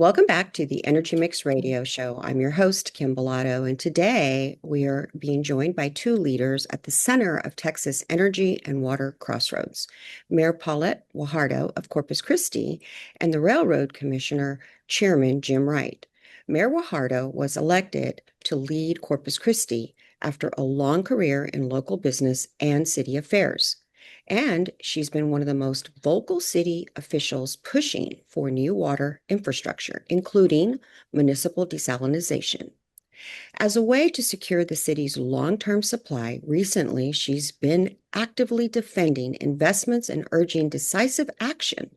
Welcome back to the Energy Mixx Radio Show. I'm your host, Kym Bolado, and today we are being joined by two leaders at the center of Texas energy and water crossroads, Mayor Paulette Guajardo of Corpus Christi and the Railroad Commissioner Chairman Jim Wright. Mayor Guajardo was elected to lead Corpus Christi after a long career in local business and city affairs. And she's been one of the most vocal city officials pushing for new water infrastructure, including municipal desalination. As a way to secure the city's long-term supply, recently she's been actively defending investments and urging decisive action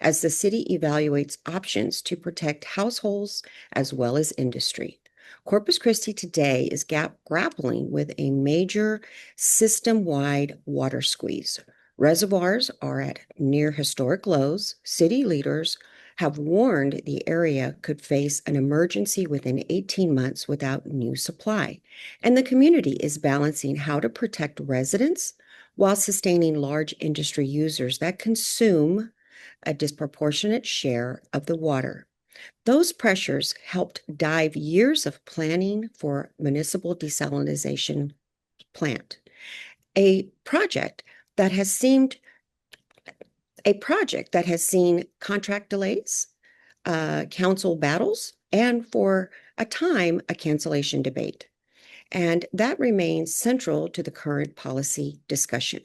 as the city evaluates options to protect households as well as industry. Corpus Christi today is grappling with a major system-wide water squeeze. Reservoirs are at near historic lows. City leaders have warned the area could face an emergency within 18 months without new supply. And the community is balancing how to protect residents while sustaining large industry users that consume a disproportionate share of the water. Those pressures helped drive years of planning for municipal desalination plant, a project that has seen contract delays, council battles, and for a time, a cancellation debate. And that remains central to the current policy discussion.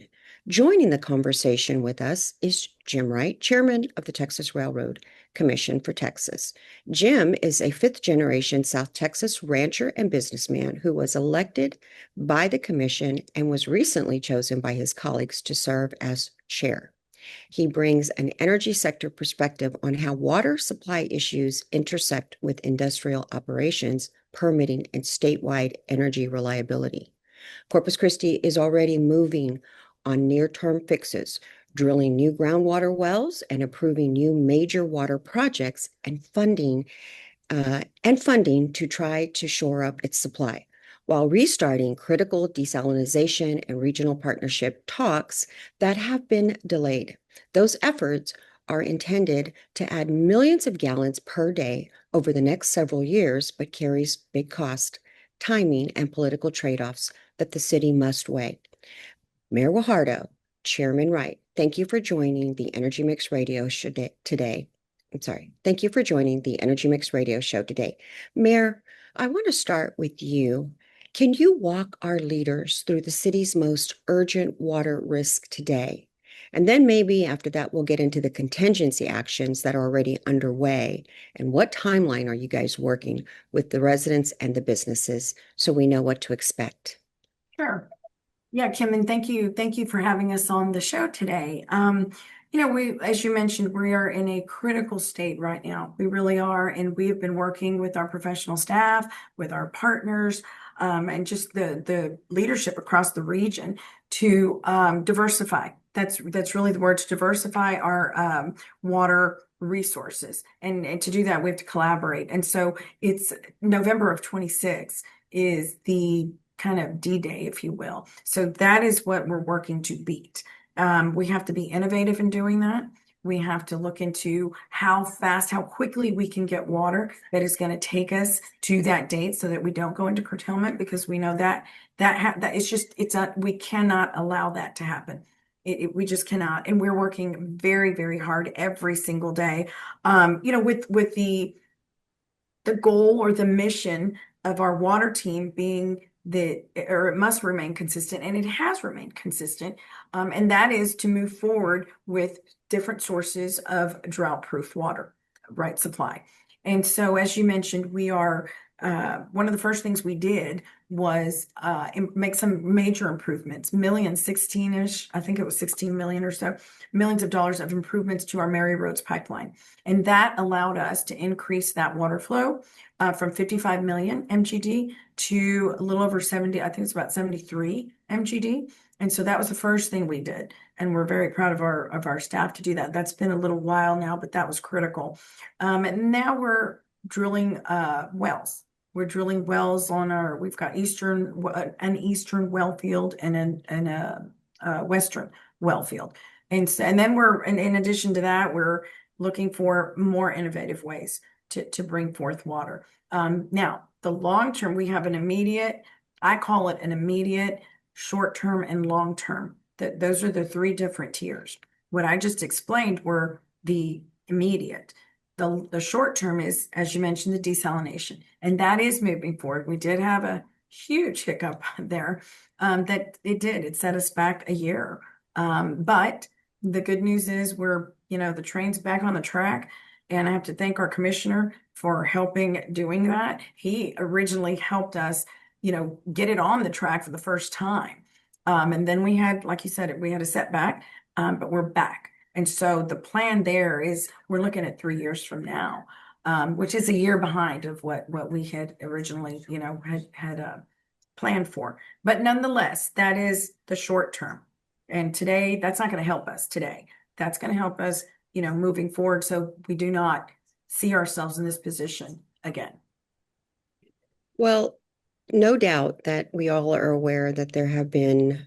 Joining the conversation with us is Jim Wright, chairman of the Texas Railroad Commission for Texas. Jim is a fifth-generation South Texas rancher and businessman who was elected by the commission and was recently chosen by his colleagues to serve as chair. He brings an energy sector perspective on how water supply issues intersect with industrial operations, permitting, and statewide energy reliability. Corpus Christi is already moving on near-term fixes, drilling new groundwater wells and approving new major water projects and funding to try to shore up its supply, while restarting critical desalination and regional partnership talks that have been delayed. Those efforts are intended to add millions of gallons per day over the next several years, but carries big cost, timing, and political trade-offs that the city must weigh. Mayor Guajardo, Chairman Wright, thank you for joining the Energy Mixx Radio Show today. Thank you for joining the Energy Mixx Radio Show today. Mayor, I want to start with you. Can you walk our leaders through the city's most urgent water risk today? And then maybe after that, we'll get into the contingency actions that are already underway. And what timeline are you guys working with the residents and the businesses so we know what to expect? Sure. Yeah, Kym, and thank you for having us on the show today. As you mentioned, we are in a critical state right now. We really are, and we have been working with our professional staff, with our partners, and just the leadership across the region to diversify. That's really the word, to diversify our water resources, and to do that we have to collaborate. And so it's November of 26 is the kind of D-Day, if you will. So that is what we're working to beat. We have to be innovative in doing that. We have to look into how quickly we can get water that is going to take us to that date so that we don't go into curtailment, because we know that we cannot allow that to happen. We just cannot. And we're working very, very hard every single day, with the goal or the mission of our water team being it must remain consistent, and it has remained consistent, and that is to move forward with different sources of drought-proof water, right, supply. And so, as you mentioned, we are one of the first things we did was make some major improvements, 16-ish, I think it was 16 million or so, millions of dollars of improvements to our Mary Roads pipeline. And that allowed us to increase that water flow from 55 million MGD to a little over 70, I think it's about 73 MGD. And so that was the first thing we did. And we're very proud of our staff to do that. That's been a little while now, but that was critical. And now we're drilling wells. We're drilling wells we've got an eastern well field and a western well field. And then in addition to that, we're looking for more innovative ways to bring forth water. Now, the long term, we have an immediate, I call it an immediate, short term, and long term. Those are the three different tiers. What I just explained were the immediate. The short term is, as you mentioned, the desalination, and that is moving forward. We did have a huge hiccup there. That it set us back a year. But the good news is the train's back on the track. And I have to thank our commissioner for helping doing that. He originally helped us, get it on the track for the first time. And then we had, like you said, we had a setback, but we're back. And so the plan there is we're looking at 3 years from now, which is a year behind of what we had originally, had planned for. But nonetheless, that is the short term. And today, that's not going to help us today. That's going to help us, moving forward so we do not see ourselves in this position again. Well, no doubt that we all are aware that there have been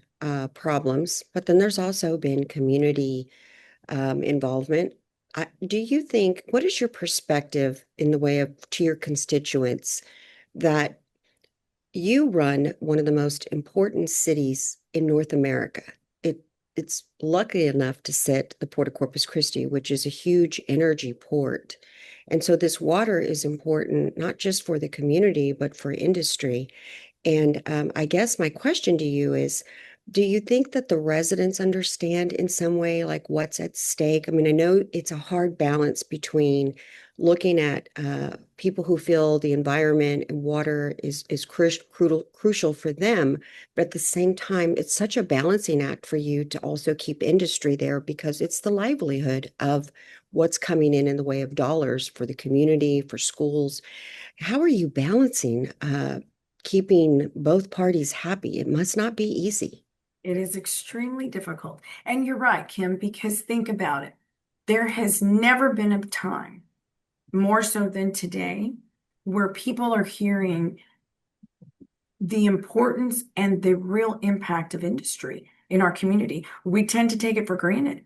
problems, but then there's also been community involvement. Do you think, what is your perspective in the way of to your constituents that you run one of the most important cities in North America? It's lucky enough to sit the Port of Corpus Christi, which is a huge energy port. And so this water is important, not just for the community, but for industry. And I guess my question to you is, do you think that the residents understand in some way like what's at stake? I mean, I know it's a hard balance between looking at people who feel the environment and water is crucial for them, but at the same time, it's such a balancing act for you to also keep industry there because it's the livelihood of what's coming in the way of dollars for the community, for schools. How are you balancing keeping both parties happy? It must not be easy. It is extremely difficult. And you're right, Kym, because think about it. There has never been a time, more so than today, where people are hearing the importance and the real impact of industry in our community. We tend to take it for granted.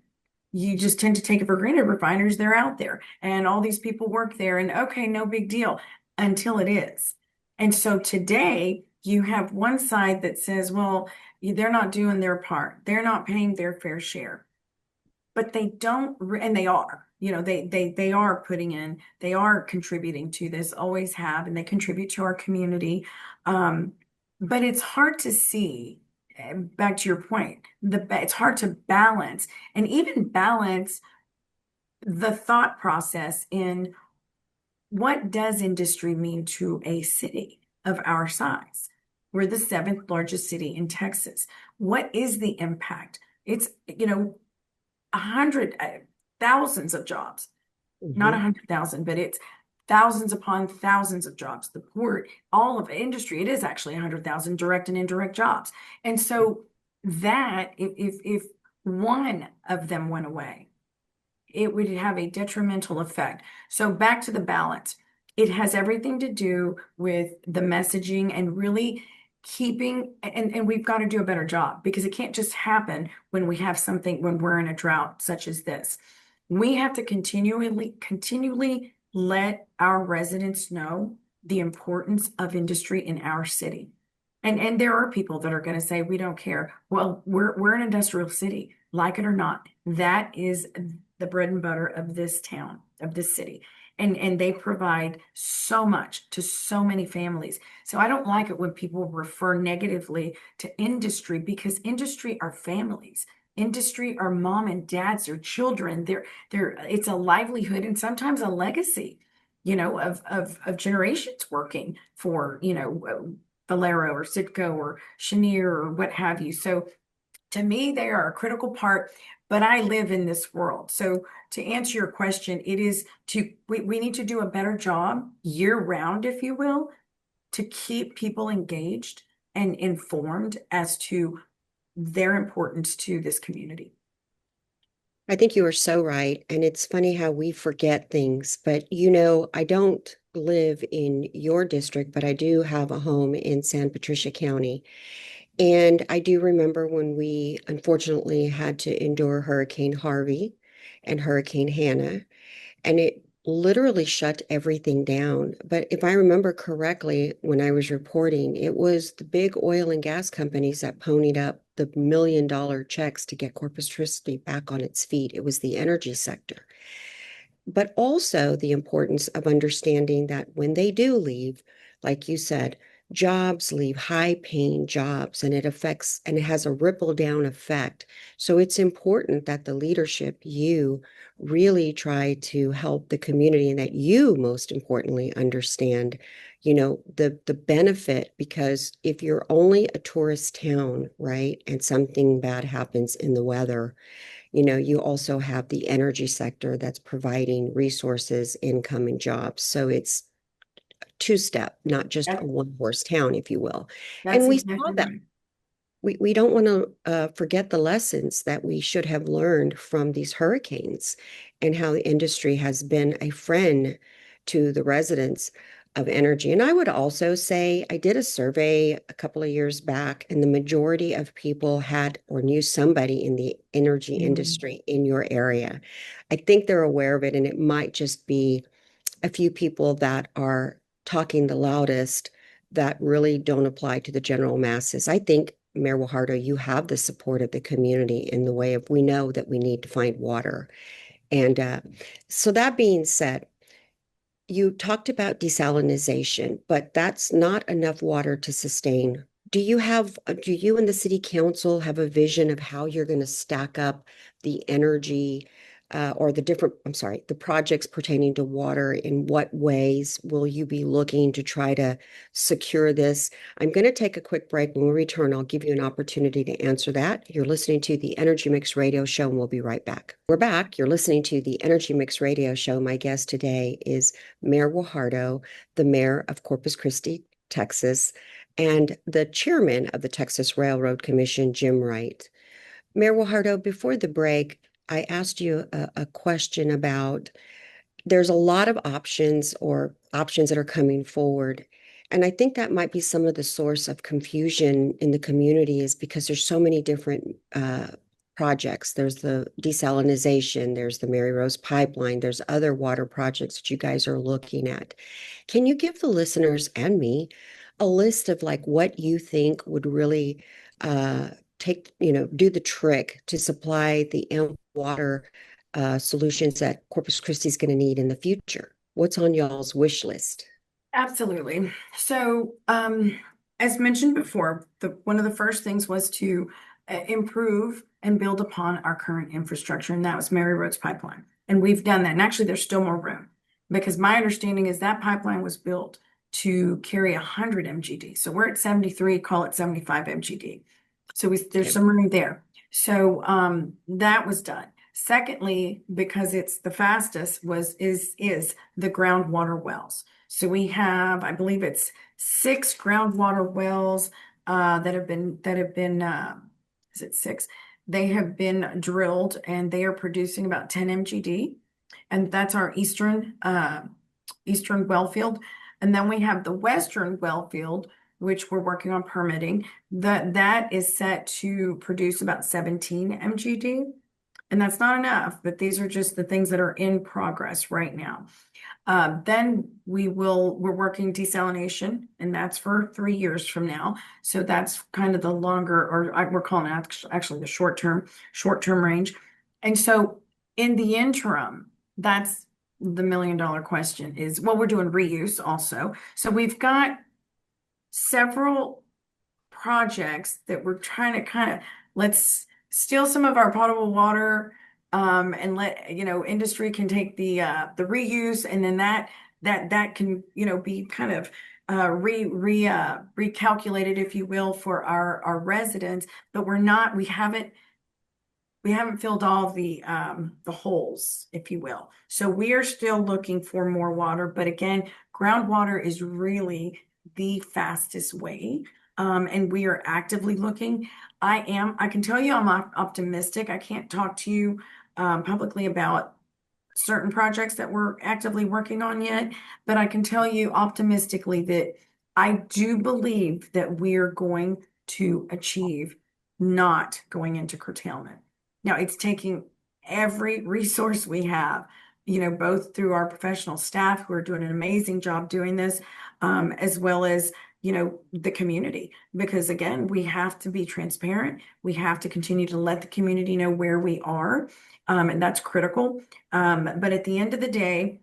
You just tend to take it for granted. Refiners, they're out there and all these people work there and okay, no big deal until it is. And so today you have one side that says, well, they're not doing their part. They're not paying their fair share. But they don't, and they are, they are putting in, they are contributing to this, always have, and they contribute to our community. But it's hard to see, back to your point, it's hard to balance and even balance the thought process in what does industry mean to a city of our size? We're the seventh largest city in Texas. What is the impact? It's, 100,000s of jobs, not 100,000, but it's thousands upon thousands of jobs. The port, all of industry, it is actually 100,000 direct and indirect jobs. And so that if one of them went away, it would have a detrimental effect. So back to the balance. It has everything to do with the messaging and really keeping, and we've got to do a better job because it can't just happen when we have something, when we're in a drought such as this. We have to continually let our residents know the importance of industry in our city. And there are people that are going to say, we don't care. Well, we're an industrial city, like it or not. That is the bread and butter of this town, of this city. And they provide so much to so many families. So I don't like it when people refer negatively to industry because industry are families. Industry are mom and dads, their children. It's a livelihood and sometimes a legacy, of generations working for, Valero or Citgo or Cheniere or what have you. So to me, they are a critical part, but I live in this world. So to answer your question, it is we need to do a better job year round, if you will, to keep people engaged and informed as to their importance to this community. I think you are so right. And it's funny how we forget things. But, I don't live in your district, but I do have a home in San Patricia County. And I do remember when we unfortunately had to endure Hurricane Harvey and Hurricane Hannah. And literally shut everything down. But if I remember correctly, when I was reporting, it was the big oil and gas companies that ponied up the $1 million checks to get Corpus Christi back on its feet. It was the energy sector. But also the importance of understanding that when they do leave, like you said, jobs leave, high paying jobs, and it affects and it has a ripple down effect. So it's important that the leadership, you really try to help the community and that you most importantly understand, the benefit, because if you're only a tourist town, right, and something bad happens in the weather, you also have the energy sector that's providing resources, income, and jobs. So it's two-step, not just a That, one-horse town, if you will. And that's we saw exactly that. right. We don't want to forget the lessons that we should have learned from these hurricanes and how the industry has been a friend to the residents of energy. And I would also say I did a survey a couple of years back, and the majority of people had or knew somebody in the energy Mhm. industry in your area. I think they're aware of it, and it might just be a few people that are talking the loudest that really don't apply to the general masses. I think, Mayor Guajardo, you have the support of the community in the way of we know that we need to find water. And so that being said, you talked about desalination, but that's not enough water to sustain. Do you and the city council have a vision of how you're going to stack up the energy or I'm sorry, the projects pertaining to water? In what ways will you be looking to try to secure this? I'm going to take a quick break. When we return, I'll give you an opportunity to answer that. You're listening to the Energy Mixx Radio Show, and we'll be right back. We're back. You're listening to the Energy Mixx Radio Show. My guest today is Mayor Guajardo, the mayor of Corpus Christi, Texas, and the chairman of the Texas Railroad Commission, Jim Wright. Mayor Guajardo, before the break, I asked you a question about there's a lot of options or options that are coming forward. And I think that might be some of the source of confusion in the community is because there's so many different projects. There's the desalination, there's the Mary Rose pipeline, there's other water projects that you guys are looking at. Can you give the listeners and me a list of like what you think would really uh, do the trick to supply the ample water solutions that Corpus Christi is going to need in the future? What's on y'all's wish list? Absolutely. So, as mentioned before, one of the first things was to improve and build upon our current infrastructure, and that was Mary Rhodes Pipeline. And we've done that. And actually, there's still more room because my understanding is that pipeline was built to carry 100 MGD. So we're at 73, call it 75 MGD. So there's Okay. some room there. So that was done. Secondly, because it's the fastest, is the groundwater wells. So we have, I believe it's 6 groundwater wells is it 6? They have been drilled and they are producing about 10 MGD, and that's our eastern well field. And then we have the western well field, which we're working on permitting. That is set to produce about 17 MGD. And that's not enough, but these are just the things that are in progress right now. Then we're working desalination, and that's for 3 years from now. So that's kind of the longer, we're calling it actually the short term range. And so in the interim, that's the $1 million question is, well, we're doing reuse also. So we've got several projects that we're trying to let's steal some of our potable water, and let industry can take the reuse, and then that can be kind of recalculated, if you will, for our residents. But we haven't filled all the holes, if you will. So we are still looking for more water, but again, groundwater is really the fastest way. And we are actively looking. I can tell you I'm optimistic. I can't talk to you publicly about certain projects that we're actively working on yet, but I can tell you optimistically that I do believe that we're going to achieve not going into curtailment. Now, it's taking every resource we have, both through our professional staff who are doing an amazing job doing this, as well as, the community. Because again, we have to be transparent. We have to continue to let the community know where we are. And that's critical. But at the end of the day,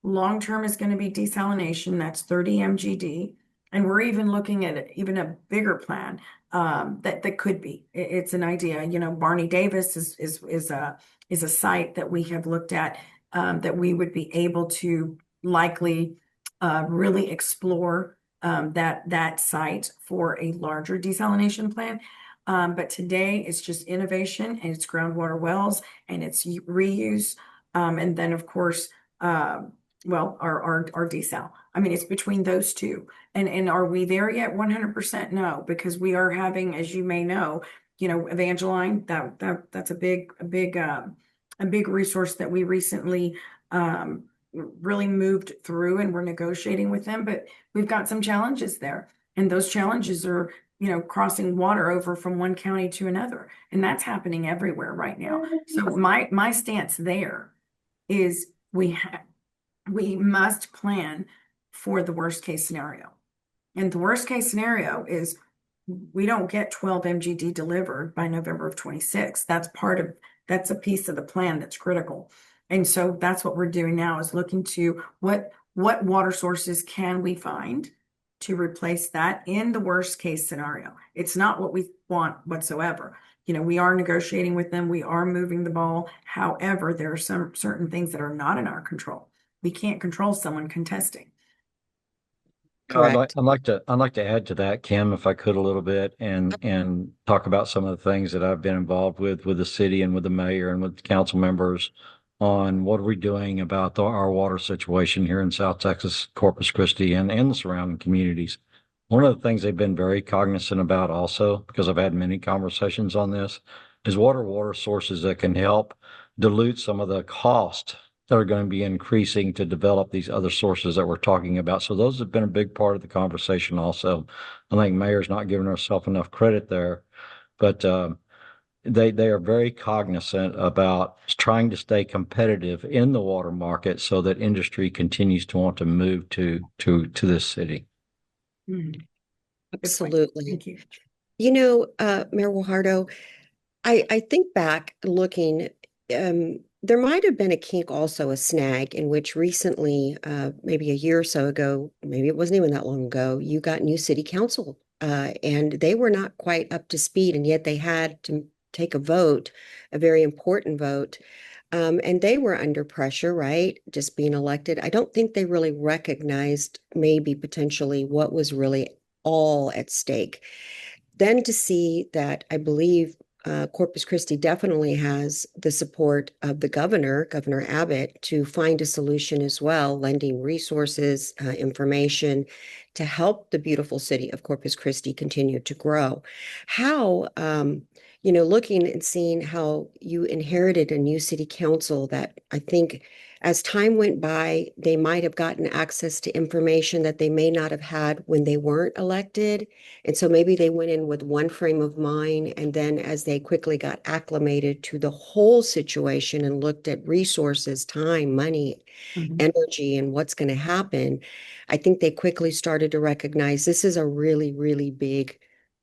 long-term is going to be desalination. That's 30 MGD. And we're even looking at even a bigger plan that could be. It's an idea. Barney Davis is a site that we have looked at, that we would be able to likely really explore that site for a larger desalination plant. But today it's just innovation, and it's groundwater wells, and it's reuse. And then of course, our desal. I mean, it's between those two. And are we there yet? 100% no, because we are having, as you may know, Evangeline, that's a big resource that we recently really moved through, and we're negotiating with them, but we've got some challenges there. And those challenges are, crossing water over from one county to another. And that's happening everywhere right now. So my stance there is we must plan for the worst case scenario. And the worst case scenario is we don't get 12 MGD delivered by November of 26. That's a piece of the plan that's critical. And so that's what we're doing now, is looking to what water sources can we find to replace that in the worst case scenario. It's not what we want whatsoever. We are negotiating with them. We are moving the ball. However, there are some certain things that are not in our control. We can't control someone contesting. Correct. I'd like to add to that, Kym, if I could, a little bit, and talk about some of the things that I've been involved with the city and with the mayor and with the council members on what are we doing about our water situation here in South Texas, Corpus Christi, and the surrounding communities. One of the things they've been very cognizant about also, because I've had many conversations on this, is what are water sources that can help dilute some of the cost that are going to be increasing to develop these other sources that we're talking about. So those have been a big part of the conversation also. I think Mayor's not giving herself enough credit there, but they are very cognizant about trying to stay competitive in the water market so that industry continues to want to move to this city. Absolutely. Thank you. Mayor Guajardo, I think back looking, there might have been a kink, also a snag, in which recently, maybe a year or so ago, maybe it wasn't even that long ago, you got new city council, and they were not quite up to speed, and yet they had to take a vote, a very important vote. And they were under pressure, right? Just being elected. I don't think they really recognized maybe potentially what was really all at stake. Then to see that, I believe Corpus Christi definitely has the support of the governor, Governor Abbott, to find a solution as well, lending resources, information to help the beautiful city of Corpus Christi continue to grow. How, looking and seeing how you inherited a new city council that I think as time went by, they might have gotten access to information that they may not have had when they weren't elected. And so maybe they went in with one frame of mind, and then as they quickly got acclimated to the whole situation and looked at resources, time, money, energy, and what's going to happen, I think they quickly started to recognize this is a really, really big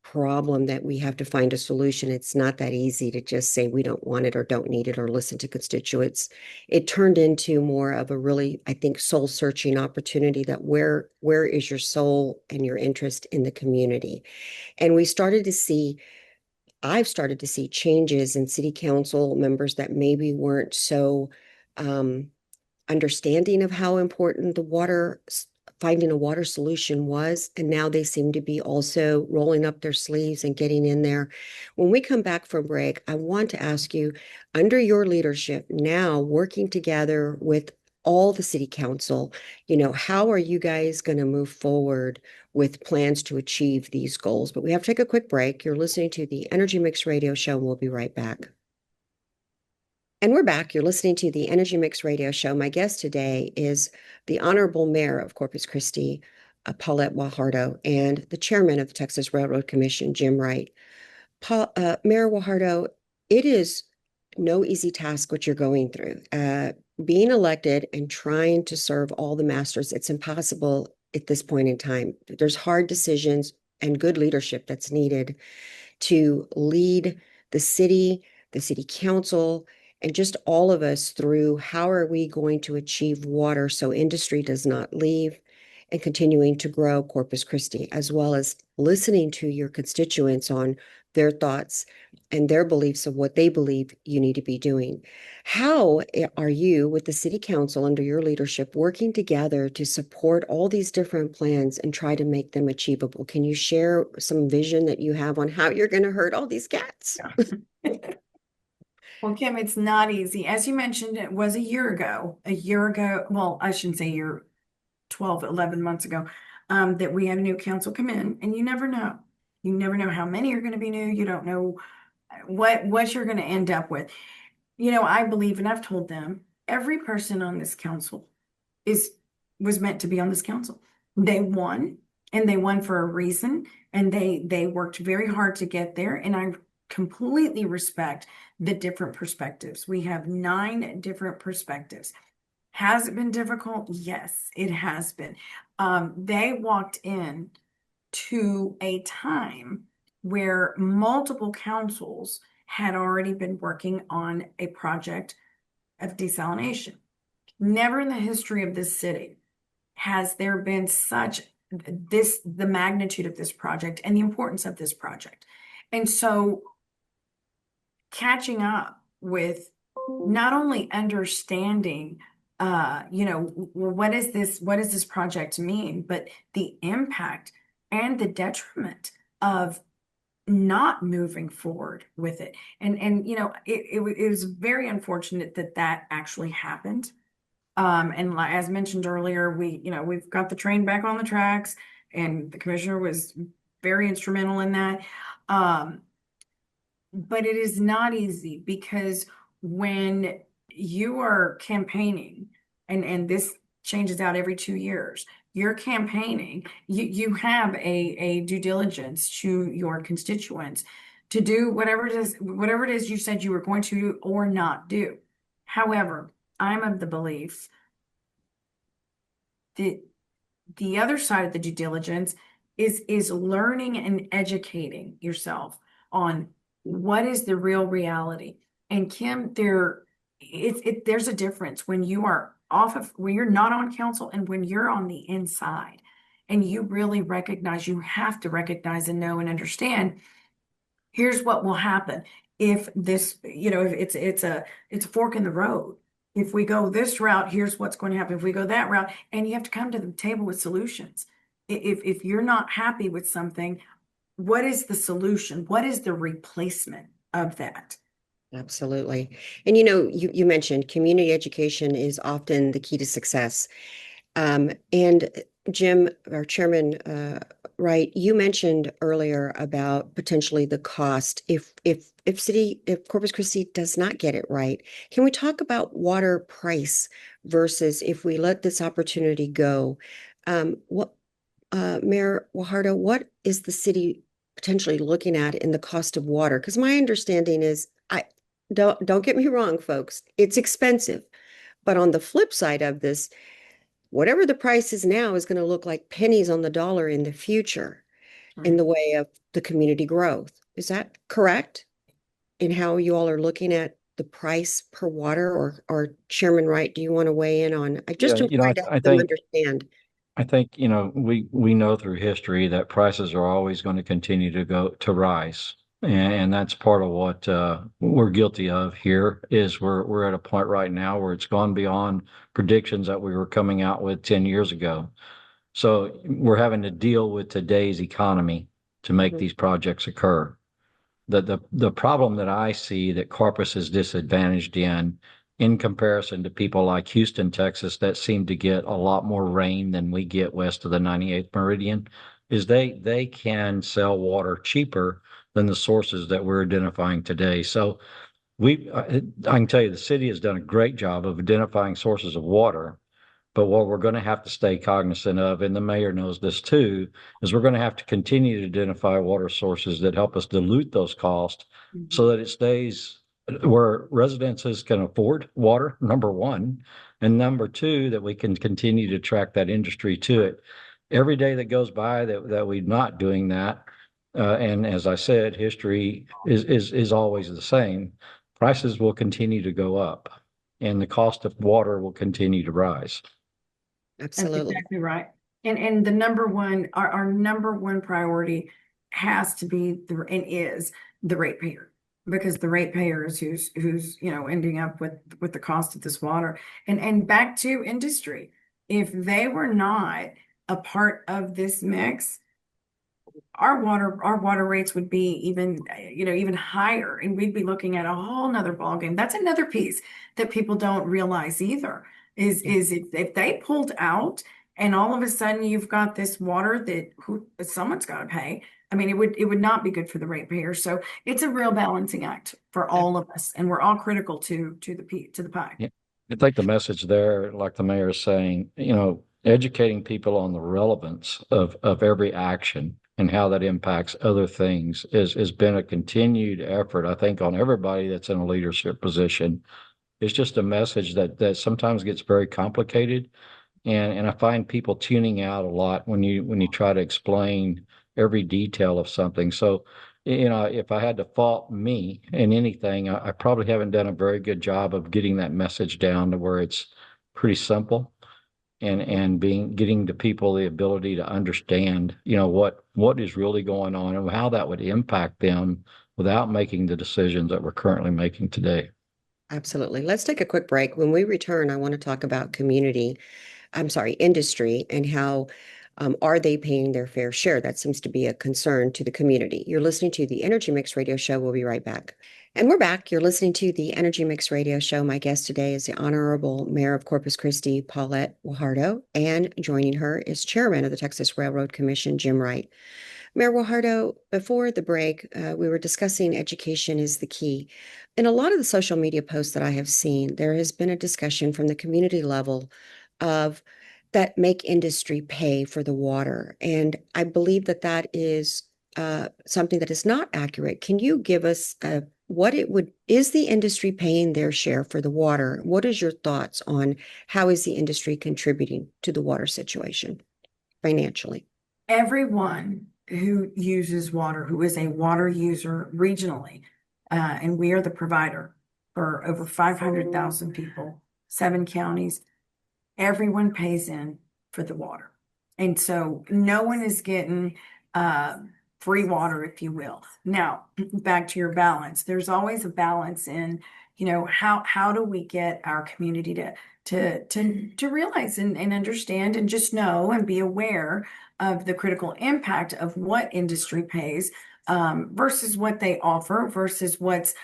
problem that we have to find a solution. It's not that easy to just say we don't want it or don't need it or listen to constituents. It turned into more of a really, I think, soul searching opportunity, that where is your soul and your interest in the community? And I've started to see changes in city council members that maybe weren't so understanding of how important finding a water solution was. And now they seem to be also rolling up their sleeves and getting in there. When we come back from break, I want to ask you, under your leadership now, working together with all the city council, how are you guys going to move forward with plans to achieve these goals? But we have to take a quick break. You're listening to the Energy Mixx Radio Show, and we'll be right back. And we're back. You're listening to the Energy Mixx Radio Show. My guest today is the Honorable Mayor of Corpus Christi, Paulette Guajardo, and the Chairman of the Texas Railroad Commission, Jim Wright. Mayor Guajardo, it is no easy task what you're going through. being elected and trying to serve all the masters, it's impossible at this point in time. There's hard decisions and good leadership that's needed to lead the city council, and just all of us through how are we going to achieve water so industry does not leave, and continuing to grow Corpus Christi, as well as listening to your constituents on their thoughts and their beliefs of what they believe you need to be doing. How are you, with the city council under your leadership, working together to support all these different plans and try to make them achievable? Can you share some vision that you have on how you're going to herd all these cats? Well, Kym, it's not easy. As you mentioned, it was a year ago, well, I shouldn't say a year, 12, 11 months ago, that we had a new council come in, and you never know. You never know how many are going to be new. You don't know what you're going to end up with. I believe, and I've told them, every person on this council was meant to be on this council. They won, and they won for a reason, and they worked very hard to get there. And I completely respect the different perspectives. We have 9 different perspectives. Has it been difficult? Yes, it has been. They walked in to a time where multiple councils had already been working on a project of desalination. Never in the history of this city has there been the magnitude of this project and the importance of this project. And so catching up with not only understanding what does this project mean, but the impact and the detriment of not moving forward with it. And it was very unfortunate that actually happened. And as mentioned earlier, we've got the train back on the tracks, and the commissioner was very instrumental in that. But it is not easy, because when you are campaigning, and this changes out every 2 years, you're campaigning, you have a due diligence to your constituents to do whatever it is you said you were going to or not do. However, I'm of the belief that the other side of the due diligence is learning and educating yourself on what is the real reality. And Kym, there's a difference when when you're not on council and when you're on the inside, and you really you have to recognize and know and understand, here's what will happen if this, if it's a fork in the road. If we go this route, here's what's going to happen. If we go that route, and you have to come to the table with solutions. If you're not happy with something, what is the solution? What is the replacement of that? Absolutely. And you mentioned community education is often the key to success. And Jim, our chairman, Wright, you mentioned earlier about potentially the cost if Corpus Christi does not get it right. Can we talk about water price versus if we let this opportunity go? Mayor Guajardo, what is the city potentially looking at in the cost of water? Because my understanding is, don't get me wrong, folks, it's expensive. But on the flip side of this, whatever the price is now is going to look like pennies on the dollar in the future in the way of the community growth. Is that correct in how you all are looking at the price per water? Or Chairman Wright, do you want to weigh in on? I just trying to help them understand. I think, we know through history that prices are always going to continue to rise. And that's part of what we're guilty of here is we're at a point right now where it's gone beyond predictions that we were coming out with 10 years ago. So we're having to deal with today's economy to make these projects occur. The problem that I see that Corpus is disadvantaged in comparison to people like Houston, Texas, that seem to get a lot more rain than we get west of the 98th meridian, is they can sell water cheaper than the sources that we're identifying today. So I can tell you the city has done a great job of identifying sources of water, but what we're going to have to stay cognizant of, and the mayor knows this too, is we're going to have to continue to identify water sources that help us dilute those costs so that it stays where residences can afford water, number one, and number two, that we can continue to track that industry to it. Every day that goes by that we're not doing that, and as I said, history is always the same. Prices will continue to go up, and the cost of water will continue to rise. That's Absolutely. exactly right. And the number one, our number one priority has to be and is the ratepayer, because the ratepayer is who's ending up with the cost of this water. And back to industry, if they were not a part of this mix, our water rates would be even higher, and we'd be looking at a whole nother ballgame. That's another piece that people don't realize either, is if they pulled out and all of a sudden you've got this water that someone's got to pay. I mean, it would not be good for the ratepayer. So it's a real balancing act for all of us, and we're all critical to the pie. Yeah. I think the message there, like the mayor is saying, educating people on the relevance of every action and how that impacts other things has been a continued effort, I think, on everybody that's in a leadership position. It's just a message that sometimes gets very complicated. And I find people tuning out a lot when you try to explain every detail of something. So, if I had to fault me in anything, I probably haven't done a very good job of getting that message down to where it's pretty simple, and getting to people the ability to understand, what is really going on and how that would impact them without making the decisions that we're currently making today. Absolutely. Let's take a quick break. When we return, I want to talk about industry, and how are they paying their fair share? That seems to be a concern to the community. You're listening to the Energy Mixx Radio Show. We'll be right back. And we're back. You're listening to the Energy Mixx Radio Show. My guest today is the Honorable Mayor of Corpus Christi, Paulette Guajardo, and joining her is Chairman of the Texas Railroad Commission, Jim Wright. Mayor Guajardo, before the break, we were discussing education is the key. In a lot of the social media posts that I have seen, there has been a discussion from the community level of that make industry pay for the water. And I believe that is something that is not accurate. Can you give us is the industry paying their share for the water? What is your thoughts on how is the industry contributing to the water situation financially? Everyone who uses water, who is a water user regionally, and we are the provider for over 500,000 people, 7 counties, everyone pays in for the water. And so no one is getting free water, if you will. Now, back to your balance. There's always a balance in, how do we get our community to realize and understand and just know and be aware of the critical impact of what industry pays versus what they offer versus what's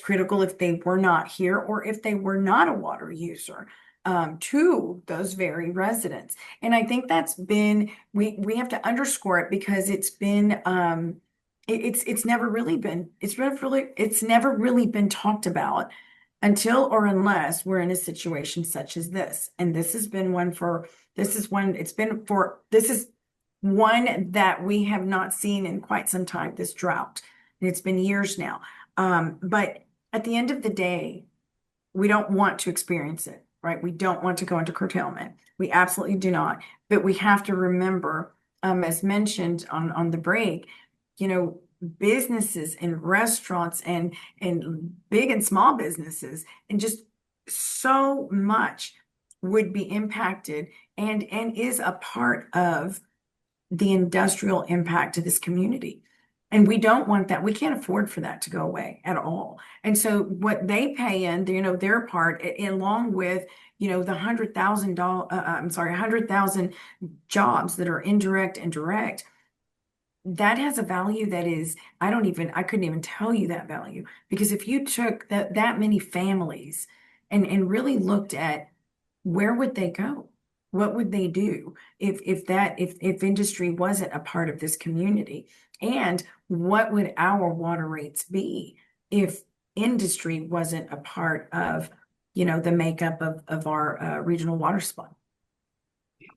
critical if they were not here or if they were not a water user to those very residents. And I think that's been, we have to underscore it, because it's been it's never really been talked about until or unless we're in a situation such as this. And this is one that we have not seen in quite some time, this drought. And it's been years now. But at the end of the day, we don't want to experience it, right? We don't want to go into curtailment. We absolutely do not. But we have to remember, as mentioned on the break, businesses and restaurants and big and small businesses, and just so much would be impacted and is a part of the industrial impact to this community. And we don't want that. We can't afford for that to go away at all. And so what they pay in, their part, along with, the $100,000 jobs that are indirect and direct, that has a value that is, I couldn't even tell you that value. Because if you took that many families and really looked at where would they go? What would they do if industry wasn't a part of this community? And what would our water rates be if industry wasn't a part of, the makeup of our regional water supply?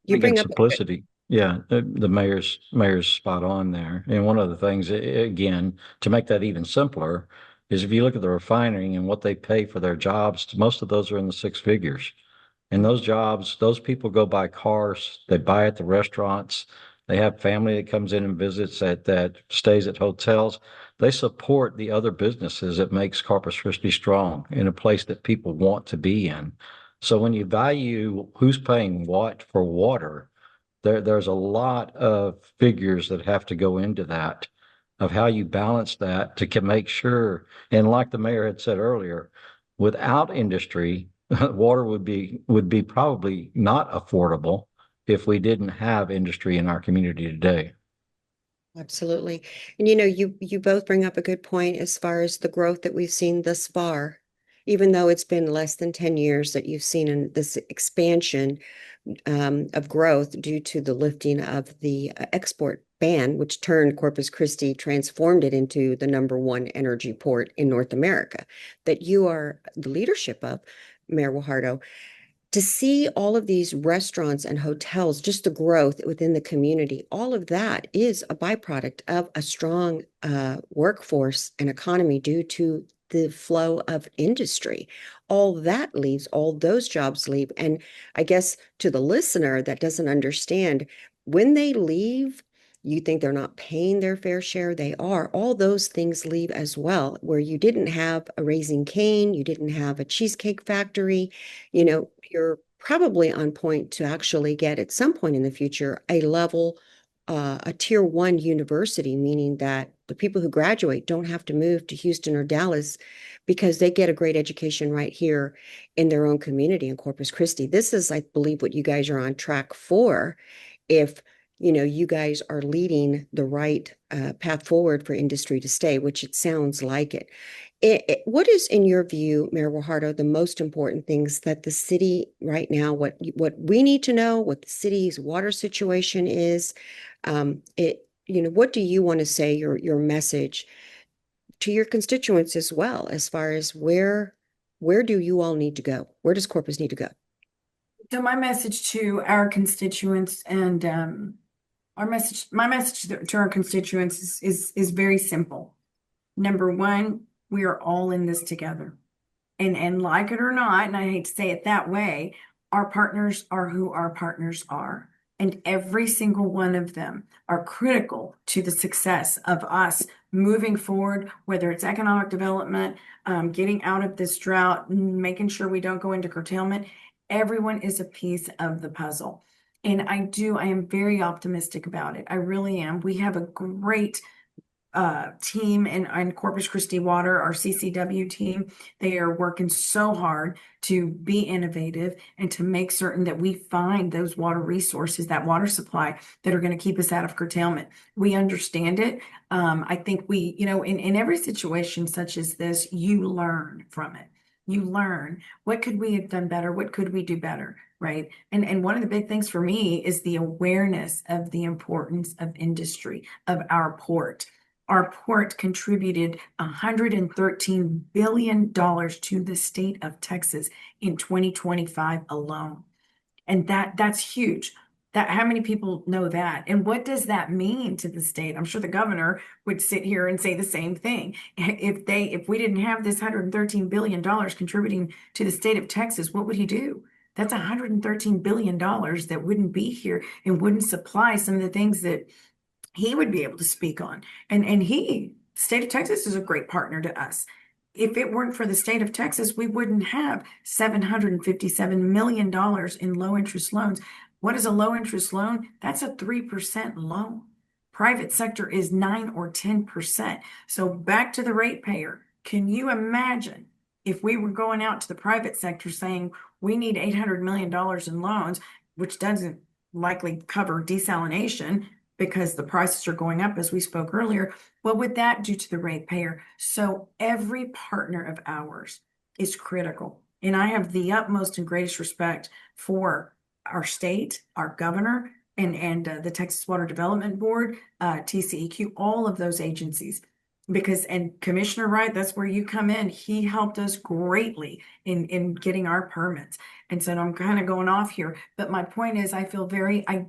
You bring up simplicity. Yeah, the mayor's spot on there. And one of the things, again, to make that even simpler, is if you look at the refining and what they pay for their jobs, most of those are in the six figures. And those jobs, those people go buy cars, they buy at the restaurants, they have family that comes in and visits that stays at hotels. They support the other businesses that makes Corpus Christi strong in a place that people want to be in. So when you value who's paying what for water, there's a lot of figures that have to go into that, of how you balance that to make sure. And like the mayor had said earlier, without industry, water would be probably not affordable if we didn't have industry in our community today. Absolutely. And you both bring up a good point as far as the growth that we've seen thus far. Even though it's been less than 10 years that you've seen in this expansion of growth due to the lifting of the export ban, which turned Corpus Christi, transformed it into the #1 energy port in North America, that you are the leadership of, Mayor Guajardo. To see all of these restaurants and hotels, just the growth within the community, all of that is a byproduct of a strong workforce and economy due to the flow of industry. All that leaves, all those jobs leave. And I guess to the listener that doesn't understand, when they leave, you think they're not paying their fair share. They are. All those things leave as well, where you didn't have a Raising Cane, you didn't have a cheesecake factory. You're probably on point to actually get at some point in the future a tier 1 university, meaning that the people who graduate don't have to move to Houston or Dallas because they get a great education right here in their own community in Corpus Christi. This is, I believe, what you guys are on track for. If you guys are leading the right path forward for industry to stay, which it sounds like it. What is, in your view, Mayor Guajardo, the most important things that the city right now, what we need to know, what the city's water situation is? What do you want to say, your message to your constituents as well, as far as where do you all need to go? Where does Corpus need to go? So my message to our constituents and my message to our constituents is very simple. Number one, we are all in this together. And like it or not, and I hate to say it that way, our partners are who our partners are. And every single one of them are critical to the success of us moving forward, whether it's economic development, getting out of this drought, making sure we don't go into curtailment. Everyone is a piece of the puzzle. And I am very optimistic about it. I really am. We have a great team in Corpus Christi Water, our CCW team. They are working so hard to be innovative and to make certain that we find those water resources, that water supply that are going to keep us out of curtailment. We understand it. I think we, in every situation such as this, you learn from it. You learn, what could we have done better? What could we do better? Right. And one of the big things for me is the awareness of the importance of industry, of our port. Our port contributed $113 billion to the state of Texas in 2025 alone. And that's huge. How many people know that? And what does that mean to the state? I'm sure the governor would sit here and say the same thing. If we didn't have this $113 billion contributing to the state of Texas, what would he do? That's $113 billion that wouldn't be here and wouldn't supply some of the things that he would be able to speak on. And state of Texas is a great partner to us. If it weren't for the state of Texas, we wouldn't have $757 million in low interest loans. What is a low interest loan? That's a 3% loan. Private sector is 9 or 10%. So back to the ratepayer. Can you imagine if we were going out to the private sector saying we need $800 million in loans, which doesn't likely cover desalination because the prices are going up, as we spoke earlier? What would that do to the ratepayer? So every partner of ours is critical. And I have the utmost and greatest respect for our state, our governor, and the Texas Water Development Board, TCEQ, all of those agencies. And Commissioner Wright, that's where you come in. He helped us greatly in getting our permits. And so I'm kind of going off here, but my point is I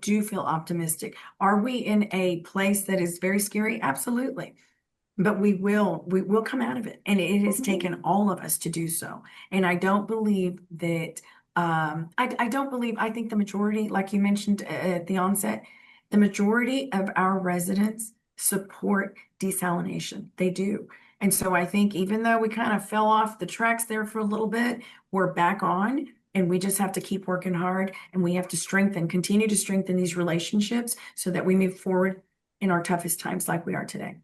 do feel optimistic. Are we in a place that is very scary? Absolutely. but we will come out of it. And it has taken all of us to do so. And I don't believe that, I don't believe, I think the majority, like you mentioned at the onset, the majority of our residents support desalination. They do. And so I think even though we kind of fell off the tracks there for a little bit, we're back on. And we just have to keep working hard, and we have to continue to strengthen these relationships so that we move forward in our toughest times like we are today.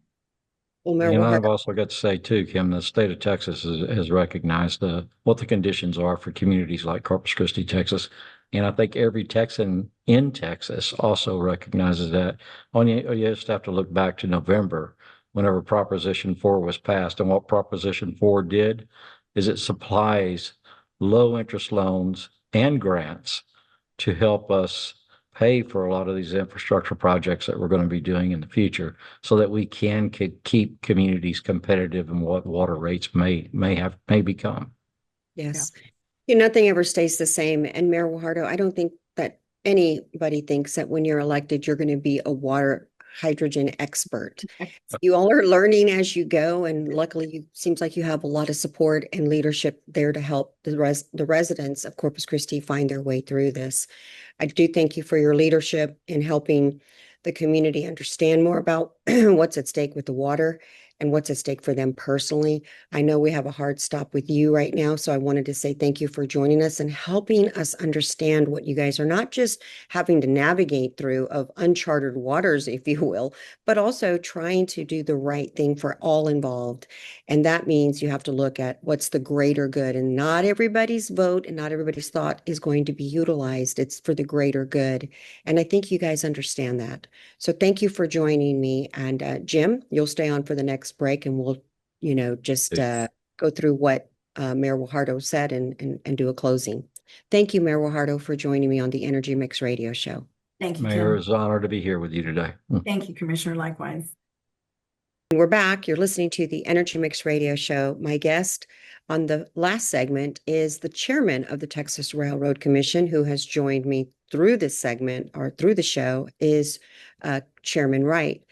Well, Mayor And I've Guajardo, also got to say too, Kym, the state of Texas has recognized what the conditions are for communities like Corpus Christi, Texas. And I think every Texan in Texas also recognizes that. You just have to look back to November, whenever Proposition 4 was passed. And what Proposition 4 did is it supplies low interest loans and grants to help us pay for a lot of these infrastructure projects that we're going to be doing in the future, so that we can keep communities competitive in what water rates may become. yes. Nothing ever stays the same. And Mayor Guajardo, I don't think that anybody thinks that when you're elected, you're going to be a water hydrogen expert. You all are learning as you go, and luckily, it seems like you have a lot of support and leadership there to help the residents of Corpus Christi find their way through this. I do thank you for your leadership in helping the community understand more about what's at stake with the water and what's at stake for them personally. I know we have a hard stop with you right now, so I wanted to say thank you for joining us and helping us understand what you guys are not just having to navigate through of uncharted waters, if you will, but also trying to do the right thing for all involved. And that means you have to look at what's the greater good, and not everybody's vote and not everybody's thought is going to be utilized. It's for the greater good. And I think you guys understand that. So thank you for joining me. And Jim, you'll stay on for the next break, and we'll, just go through what Mayor Guajardo said and do a closing. Thank you, Mayor Guajardo, for joining me on the Energy Mixx Radio Show. Thank you, Mayor, Kym. it's an honor to be here with you today. Thank you, Commissioner. Likewise. We're back. You're listening to the Energy Mixx Radio Show. My guest on the last segment is the chairman of the Texas Railroad Commission, who has joined me through this segment or through the show, is Chairman Wright.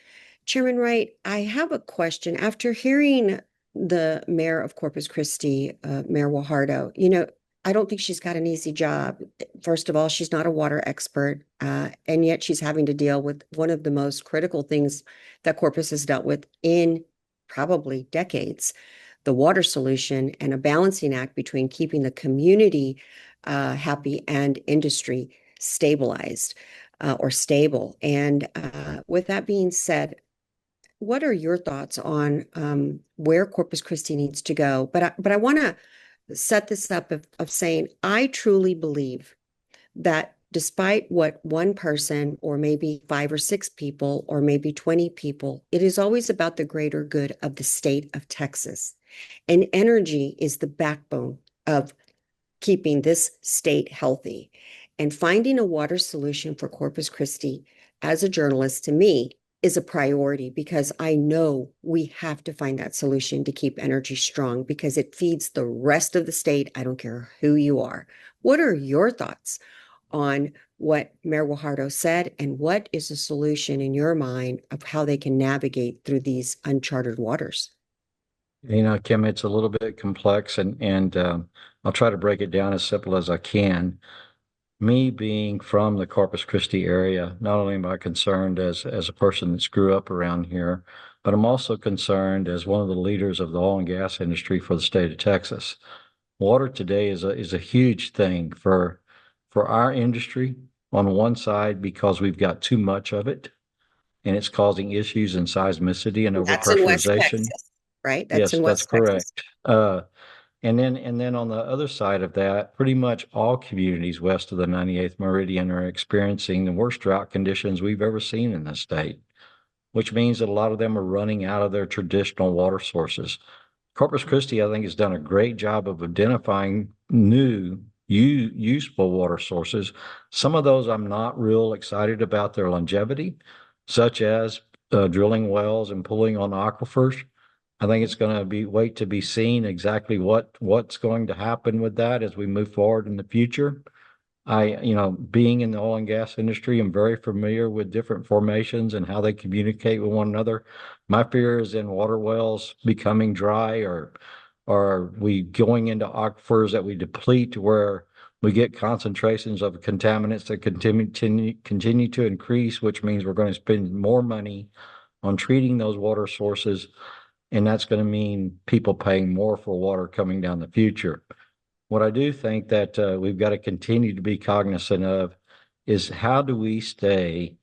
Chairman Wright, I have a question. After hearing the mayor of Corpus Christi, Mayor Guajardo, I don't think she's got an easy job. First of all, she's not a water expert, and yet she's having to deal with one of the most critical things that Corpus has dealt with in probably decades, the water solution, and a balancing act between keeping the community happy and industry stabilized or stable. And with that being said, what are your thoughts on where Corpus Christi needs to go? But I want to set this up of saying, I truly believe that despite what one person or maybe 5 or 6 people or maybe 20 people, it is always about the greater good of the state of Texas. And energy is the backbone of keeping this state healthy. And finding a water solution for Corpus Christi as a journalist, to me, is a priority, because I know we have to find that solution to keep energy strong, because it feeds the rest of the state. I don't care who you are. What are your thoughts on what Mayor Guajardo said, and what is the solution in your mind of how they can navigate through these uncharted waters? Kym, it's a little bit complex, and I'll try to break it down as simple as I can. Me being from the Corpus Christi area, not only am I concerned as a person that's grew up around here, but I'm also concerned as one of the leaders of the oil and gas industry for the state of Texas. Water today is a huge thing for our industry on one side, because we've got too much of it, and it's causing issues in seismicity and That's in West overpressurization. Texas, right? That's Yes, in that's West Texas. correct. And then on the other side of that, pretty much all communities west of the 98th meridian are experiencing the worst drought conditions we've ever seen in the state, which means that a lot of them are running out of their traditional water sources. Corpus Christi, I think, has done a great job of identifying new useful water sources. Some of those I'm not real excited about their longevity, such as drilling wells and pulling on aquifers. I think it's going to wait to be seen exactly what's going to happen with that as we move forward in the future. Being in the oil and gas industry, I'm very familiar with different formations and how they communicate with one another. My fear is in water wells becoming dry, or are we going into aquifers that we deplete where we get concentrations of contaminants that continue to increase, which means we're going to spend more money on treating those water sources, and that's going to mean people paying more for water coming down the future. What I do think that we've got to continue to be cognizant of is how do we stay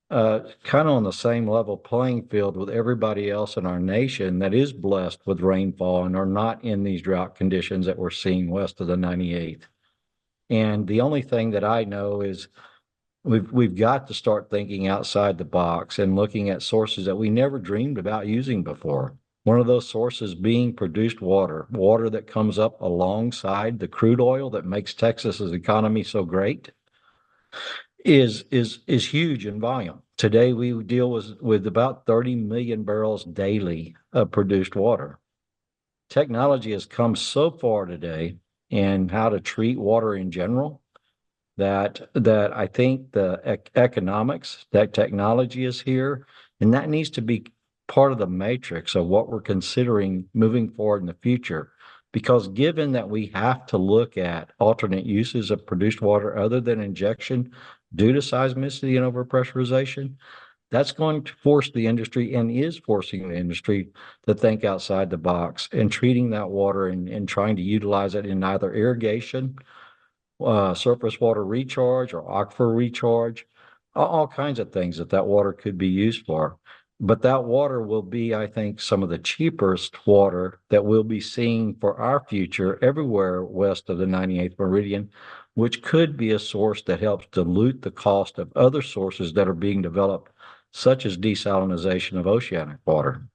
kind of on the same level playing field with everybody else in our nation that is blessed with rainfall and are not in these drought conditions that we're seeing west of the 98th. And the only thing that I know is we've got to start thinking outside the box and looking at sources that we never dreamed about using before. One of those sources being produced water that comes up alongside the crude oil that makes Texas's economy so great is huge in volume. Today we deal with about 30 million barrels daily of produced water. Technology has come so far today in how to treat water in general that I think the economics, that technology is here, and that needs to be part of the matrix of what we're considering moving forward in the future. Because given that we have to look at alternate uses of produced water other than injection due to seismicity and overpressurization, that's going to force the industry and is forcing the industry to think outside the box and treating that water and trying to utilize it in either irrigation, surface water recharge or aquifer recharge, all kinds of things that water could be used for. But that water will be, I think, some of the cheapest water that we'll be seeing for our future everywhere west of the 98th meridian, which could be a source that helps dilute the cost of other sources that are being developed, such as desalinization of oceanic water.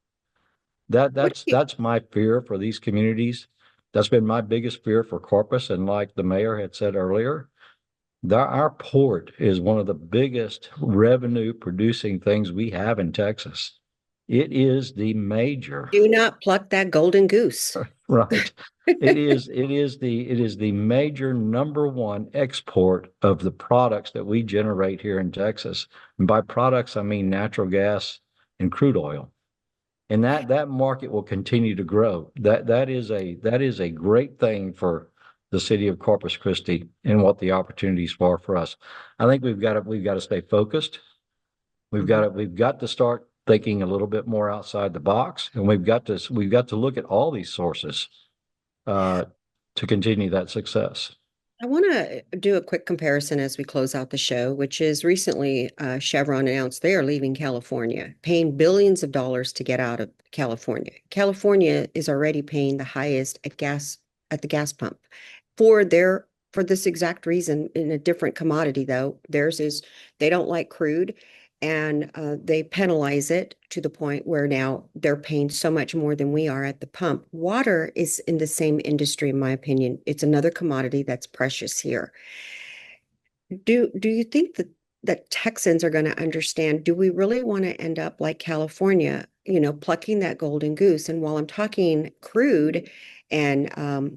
That's my fear for these communities. That's been my biggest fear for Corpus. And like the mayor had said earlier, our port is one of the biggest revenue producing things we have in Texas. It is the major. Do not pluck that golden goose. Right. It is the major number one export of the products that we generate here in Texas. And by products, I mean natural gas and crude oil. And that market will continue to grow. That is a great thing for the city of Corpus Christi and what the opportunities are for us. I think we've got to stay focused. We've got to start thinking a little bit more outside the box, and we've got to look at all these sources to continue that success. I want to do a quick comparison as we close out the show, which is recently Chevron announced they are leaving California, paying billions of dollars to get out of California. California is already paying the highest at the gas pump for this exact reason, in a different commodity though. Theirs is they don't like crude, and they penalize it to the point where now they're paying so much more than we are at the pump. Water is in the same industry, in my opinion. It's another commodity that's precious here. Do you think that Texans are going to understand, do we really want to end up like California, plucking that golden goose? And while I'm talking crude and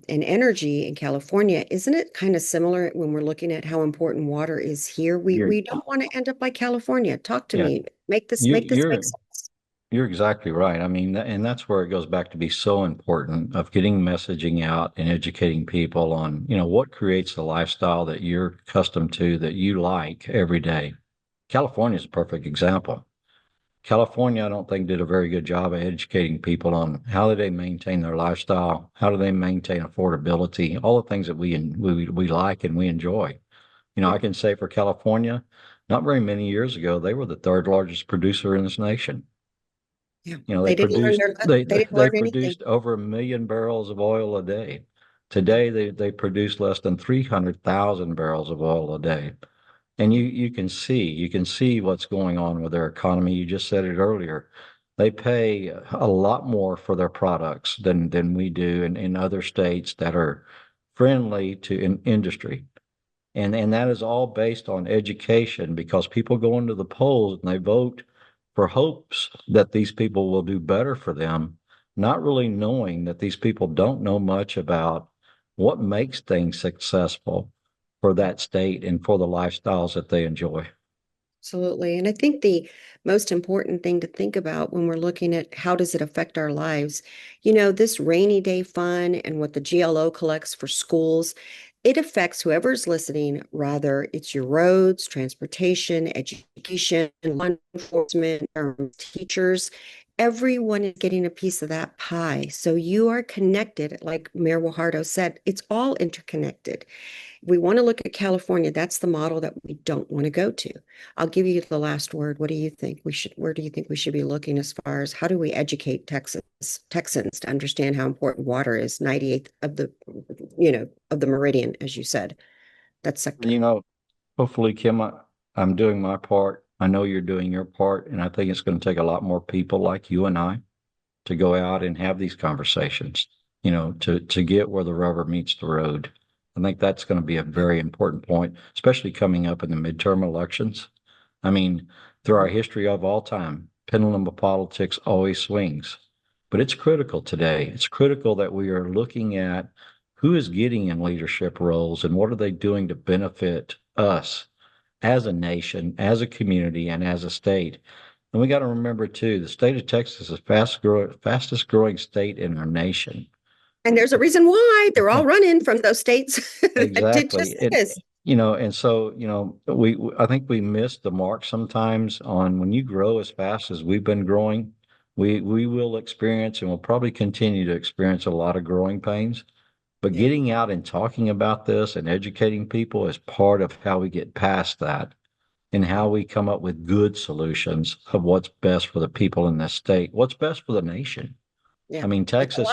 energy in California, isn't it kind of similar when we're looking at how important water is here? We don't want to end up like California. Talk to me. Make this make sense. You're exactly right. I mean, and that's where it goes back to be so important of getting messaging out and educating people on, what creates the lifestyle that you're accustomed to, that you like every day. California is a perfect example. California, I don't think, did a very good job of educating people on how do they maintain their lifestyle, how do they maintain affordability, all the things that we like and we enjoy. I can say for California, not very many years ago, they were the third largest producer in this nation. Yeah. They produced Anything. over 1 million barrels of oil a day. Today, they produce less than 300,000 barrels of oil a day. And you can see what's going on with their economy. You just said it earlier. They pay a lot more for their products than we do in other states that are friendly to industry. And that is all based on education, because people go into the polls and they vote for hopes that these people will do better for them, not really knowing that these people don't know much about what makes things successful, for that state and for the lifestyles that they enjoy. Absolutely. And I think the most important thing to think about when we're looking at how does it affect our lives, this rainy day fund and what the GLO collects for schools, it affects whoever's listening, rather it's your roads, transportation, education, law enforcement, teachers. Everyone is getting a piece of that pie. So you are connected, like Mayor Guajardo said, it's all interconnected. We want to look at California. That's the model that we don't want to go to. I'll give you the last word. What do you think where do you think we should be looking as far as how do we educate Texans to understand how important water is, 98th of the meridian, as you said, that sector. Hopefully, Kym, I'm doing my part. I know you're doing your part, and I think it's going to take a lot more people like you and I to go out and have these conversations, to get where the rubber meets the road. I think that's going to be a very important point, especially coming up in the midterm elections. I mean, through our history of all time, pendulum of politics always swings, but it's critical today. It's critical that we are looking at who is getting in leadership roles and what are they doing to benefit us as a nation, as a community, and as a state. And we got to remember too, the state of Texas is the fastest growing state in our nation. And there's a reason why they're all running from those states that did just Exactly. this. And so, I think we miss the mark sometimes on when you grow as fast as we've been growing, we will experience and will probably continue to experience a lot of growing pains. But getting out and talking about this and educating people is part of how we get past that and how we come up with good solutions of what's best for the people in this state, what's best for the nation. Yeah. I mean, Texas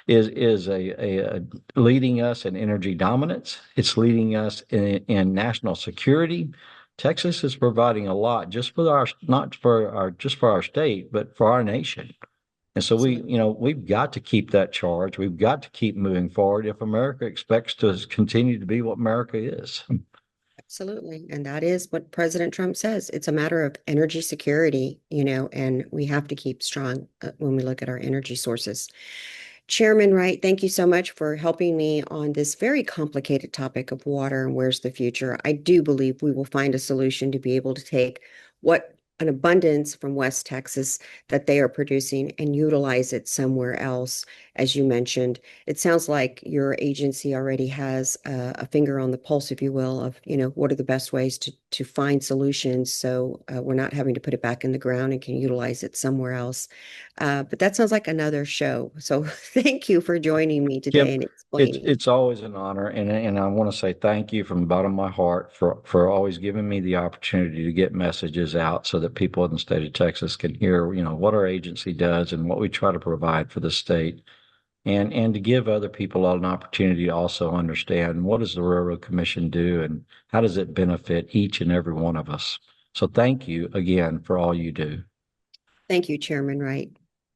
is a leading us in energy dominance. It's leading us in national security. Texas is providing a lot not just for our state, but for our nation. And so we've got to keep that charge. We've got to keep moving forward if America expects to continue to be what America is. Absolutely. And that is what President Trump says. It's a matter of energy security, and we have to keep strong when we look at our energy sources. Chairman Wright, thank you so much for helping me on this very complicated topic of water and where's the future. I do believe we will find a solution to be able to take what an abundance from West Texas that they are producing and utilize it somewhere else. As you mentioned, it sounds like your agency already has a finger on the pulse, if you will, of, what are the best ways to find solutions so we're not having to put it back in the ground and can utilize it somewhere else. But that sounds like another show. So thank you for joining me today and explaining. It's always an honor, and I want to say thank you from the bottom of my heart for always giving me the opportunity to get messages out so that people in the state of Texas can hear, what our agency does and what we try to provide for the state, and to give other people an opportunity to also understand what does the Railroad Commission do and how does it benefit each and every one of us. So thank you again for all you do. Thank you, Chairman Wright.